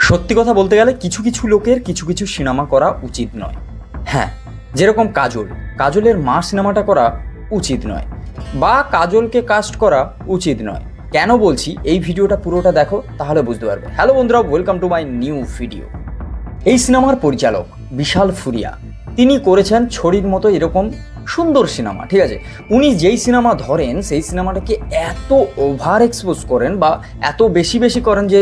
সত্যি কথা বলতে গেলে কিছু কিছু লোকের কিছু কিছু সিনেমা করা উচিত নয়। হ্যাঁ, যেরকম কাজলের মা সিনেমাটা করা উচিত নয়, বা কাজলকে কাস্ট করা উচিত নয়। কেন বলছি, এই ভিডিওটা পুরোটা দেখো, তাহলে বুঝতে পারবে। হ্যালো বন্ধুরা, welcome to my new video. এই সিনেমার পরিচালক বিশাল ফুরিয়া, তিনি করেছেন ছড়ির মতো এরকম সুন্দর সিনেমা, ঠিক আছে। উনি যেই সিনেমা ধরেন সেই সিনেমাটাকে এত ওভার এক্সপোজ করেন বা এত বেশি করেন যে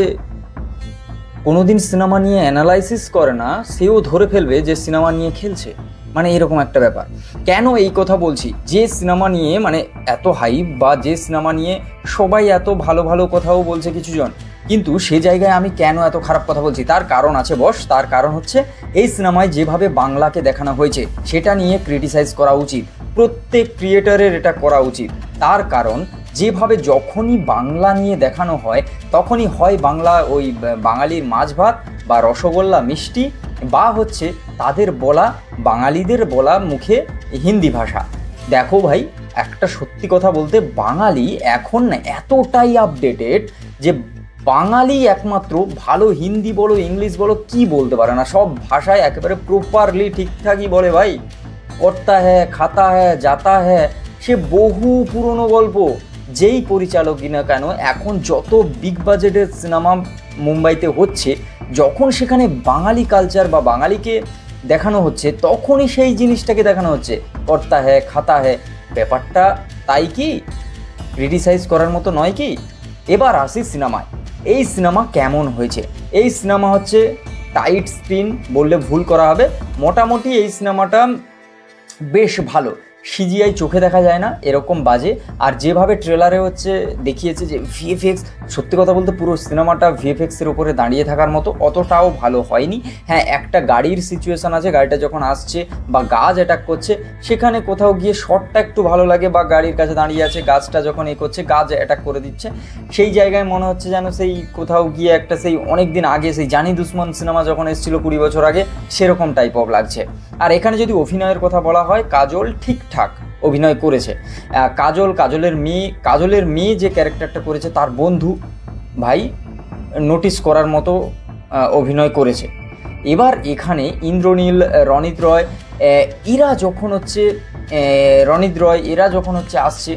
কোনোদিন সিনেমা নিয়ে অ্যানালাইসিস করে না সেও ধরে ফেলবে যে সিনেমা নিয়ে খেলছে, মানে এরকম একটা ব্যাপার। কেন এই কথা বলছি, যে সিনেমা নিয়ে মানে এত হাইপ বা যে সিনেমা নিয়ে সবাই এত ভালো ভালো কথাও বলছে কিছুজন, কিন্তু সে জায়গায় আমি কেন এত খারাপ কথা বলছি তার কারণ আছে বস। তার কারণ হচ্ছে এই সিনেমায় যেভাবে বাংলাকে দেখানো হয়েছে সেটা নিয়ে ক্রিটিসাইজ করা উচিত, প্রত্যেক ক্রিয়েটরের এটা করা উচিত। তার কারণ যেভাবে যখনই বাংলা নিয়ে দেখানো হয় তখনই হয় বাংলা ওই বাঙালির মাছ ভাত বা রসগোল্লা মিষ্টি, বা হচ্ছে তাদের বলা বাঙালিদের বলা মুখে হিন্দি ভাষা। দেখো ভাই, একটা সত্যি কথা বলতে বাঙালি এখন না এতটাই আপডেটেড যে বাঙালি একমাত্র ভালো হিন্দি বলো ইংলিশ বলো কি বলতে পারে না, সব ভাষায় একেবারে প্রপারলি ঠিকঠাকই বলে ভাই। করতা হ্যাঁ, খাতা হ্যাঁ, যাতা হ্যাঁ, সে বহু পুরনো গল্প। যেই পরিচালকই না কেন, এখন যত বিগ বাজেটের সিনেমা মুম্বাইতে হচ্ছে, যখন সেখানে বাঙালি কালচার বা বাঙালিকে দেখানো হচ্ছে তখনই সেই জিনিসটাকে দেখানো হচ্ছে। করতা হ্যাঁ, খাতা হ্যাঁ, ব্যাপারটা তাই কি ক্রিটিসাইজ করার মতো নয় কি? এবার আসি সিনেমায়। এই সিনেমা কেমন হয়েছে? এই সিনেমা হচ্ছে টাইট স্ক্রিন বললে ভুল করা হবে, মোটামুটি এই সিনেমাটা বেশ ভালো। সিজিআই চোখে দেখা যায় না এরকম বাজে, আর যেভাবে ট্রেলারে হচ্ছে দেখিয়েছে যে ভিএফএক্স, সত্যি কথা বলতে পুরো সিনেমাটা ভিএফএক্সের উপরে দাঁড়িয়ে থাকার মতো, অতটাও ভালো হয়নি। হ্যাঁ, একটা গাড়ির সিচুয়েশান আছে, গাড়িটা যখন আসছে বা গাছ অ্যাটাক করছে সেখানে কোথাও গিয়ে শটটা একটু ভালো লাগে, বা গাড়ির কাছে দাঁড়িয়ে আছে গাছটা যখন করছে গাছ অ্যাটাক করে দিচ্ছে, সেই জায়গায় মনে হচ্ছে যেন সেই কোথাও গিয়ে একটা সেই অনেক দিন আগে সেই জানি দুশ্মন সিনেমা যখন এসেছিল 20 বছর আগে, সেরকম টাইপ অফ লাগছে। আর এখানে যদি অভিনয়ের কথা বলা হয়, কাজল ঠিকঠাক অভিনয় করেছে। কাজলের মেয়ে যে ক্যারেক্টারটা করেছে তার বন্ধু ভাই নোটিস করার মতো অভিনয় করেছে। এবার এখানে ইন্দ্রনীল, রণিত রয়, এরা যখন হচ্ছে আসছে,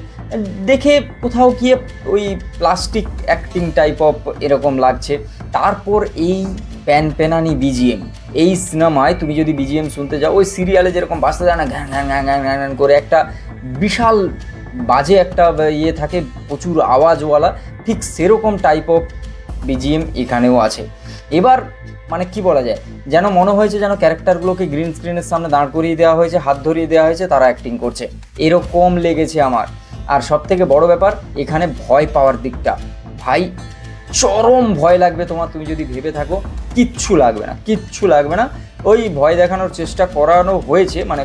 দেখে কোথাও গিয়ে ওই প্লাস্টিক অ্যাক্টিং টাইপ অফ এরকম লাগছে। তারপর এই প্যানপ্যানানি বিজিএম, এই সিনেমায় তুমি যদি বিজিএম শুনতে যাও, ওই সিরিয়ালে যেরকম বাজতে যায় না ঘ্যান ঘ্যান ঘ্যান ঘ্যান ঘ্যান করে একটা বিশাল বাজে একটা ইয়ে থাকে, প্রচুর আওয়াজওয়ালা, ঠিক সেরকম টাইপ অফ বিজিএম এখানেও আছে। এবার মানে কি বলা যায়, যেন মনে হয়েছে যেন ক্যারেক্টারগুলোকে গ্রিন স্ক্রিনের সামনে দাঁড় করিয়ে দেওয়া হয়েছে, হাত ধরিয়ে দেওয়া হয়েছে, তারা অ্যাক্টিং করছে, এরকম লেগেছে আমার। আর সব থেকে বড় ব্যাপার এখানে ভয় পাওয়ার দিকটা, ভাই চরম ভয় লাগবে তোমার, তুমি যদি ভেবে থাকো কিচ্ছু লাগবে না। ওই ভয় দেখানোর চেষ্টা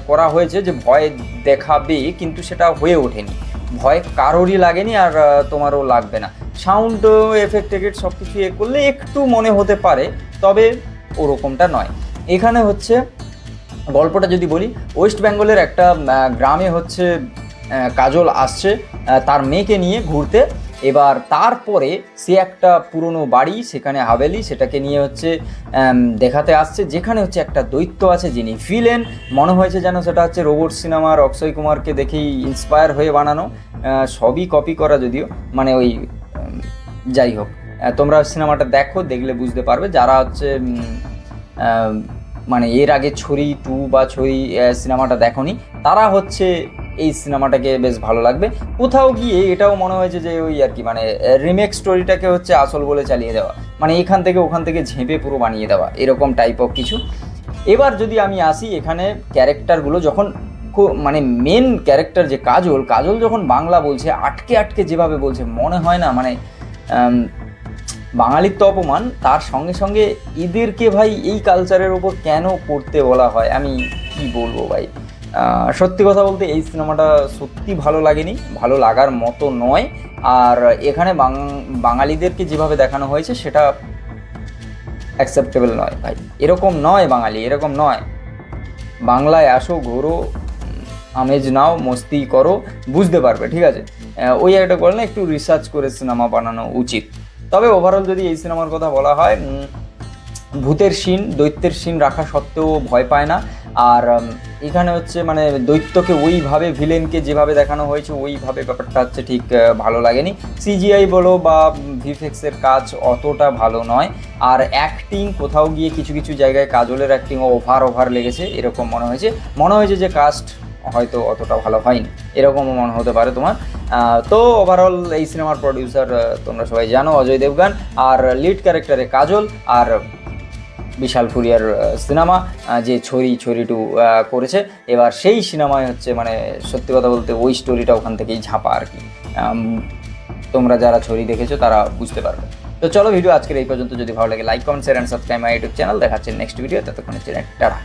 করা হয়েছে যে ভয় দেখাবে, কিন্তু সেটা হয়ে ওঠেনি, ভয় কারোরই লাগেনি, আর তোমারও লাগবে না। সাউন্ড এফেক্ট সব কিছু করলে একটু মনে হতে পারে, তবে ওরকমটা নয়। এখানে হচ্ছে গল্পটা যদি বলি, ওয়েস্ট বেঙ্গলের একটা গ্রামে হচ্ছে কাজল আসছে তার মেয়েকে নিয়ে ঘুরতে। এবার তারপরে সে একটা পুরনো বাড়ি, সেখানে হাভেলি, সেটাকে নিয়ে হচ্ছে দেখাতে আসছে, যেখানে হচ্ছে একটা দৈত্য আছে যিনি ভিলেন। মনে হয়েছে যেন সেটা হচ্ছে রোবট সিনেমার অক্ষয় কুমারকে দেখেই ইন্সপায়ার হয়ে বানানো, সবই কপি করা যদিও, মানে ওই যাই হোক, তোমরা সিনেমাটা দেখলে বুঝতে পারবে যারা হচ্ছে মানে এর আগে ছড়ি 2 বা ছড়ি সিনেমাটা দেখোনি, তারা হচ্ছে এই সিনেমাটাকে বেশ ভালো লাগবে। কোথাও গিয়ে এটাও মনে হয়েছে যে ওই আর কি, মানে রিমেক স্টোরিটাকে হচ্ছে আসল বলে চালিয়ে দেওয়া, মানে এখান থেকে ওখান থেকে ঝেঁপে পুরো বানিয়ে দেওয়া, এরকম টাইপ অফ কিছু। এবার যদি আমি আসি এখানে ক্যারেক্টারগুলো, যখন মানে মেন ক্যারেক্টার যে কাজল যখন বাংলা বলছে আটকে যেভাবে বলছে, মনে হয় না মানে বাঙালির তো অপমান, তার সঙ্গে সঙ্গে এদেরকে ভাই এই কালচারের ওপর কেন করতে বলা হয়, আমি কি বলবো ভাই। সত্যি কথা বলতে এই সিনেমাটা সত্যি ভালো লাগেনি, ভালো লাগার মতো নয়। আর এখানে বাঙালিদেরকে যেভাবে দেখানো হয়েছে সেটা অ্যাকসেপ্টেবল নয় ভাই, এরকম নয় বাঙালি, এরকম নয়। বাংলায় আসো, ঘোরো, আমেজ নাও, মস্তি করো, বুঝতে পারবে, ঠিক আছে। ওই একটা বলে না, একটু রিসার্চ করে সিনেমা বানানো উচিত। তবে ওভারঅল যদি এই সিনেমার কথা বলা হয়, ভূতের সিন, দৈত্যের সিন রাখা সত্ত্বেও ভয় পায় না। আর এখানে হচ্ছে মানে দৈত্যকে ওইভাবে, ভিলেনকে যেভাবে দেখানো হয়েছে ওইভাবে ব্যাপারটা হচ্ছে ঠিক ভালো লাগেনি। সিজিআই বলো বা ভিএফএক্সের কাজ অতটা ভালো নয়। আর অ্যাক্টিং কোথাও গিয়ে কিছু কিছু জায়গায় কাজলের অ্যাক্টিং ওভার লেগেছে, এরকম মনে হয়েছে যে কাস্ট হয়তো অতটা ভালো হয়নি, এরকমও মনে হতে পারে তোমার। তো ওভারঅল এই সিনেমার প্রডিউসার তোমরা সবাই জানো, অজয় দেবগান, আর লিড ক্যারেক্টারে কাজল, আর বিশাল ফুরিয়ার সিনেমা যে ছড়ি টু করেছে। এবার সেই সিনেমায় হচ্ছে মানে সত্যি কথা বলতে ওই স্টোরিটা ওখান থেকেই ঝাঁপা আর কি। তোমরা যারা ছড়ি দেখেছো তারা বুঝতে পারবে। তো চলো ভিডিও আজকের এই পর্যন্ত। যদি ভালো লাগে like, comment, share and subscribe my YouTube channel. দেখাচ্ছে নেক্সট ভিডিও, ততক্ষণের জন্য টাটা।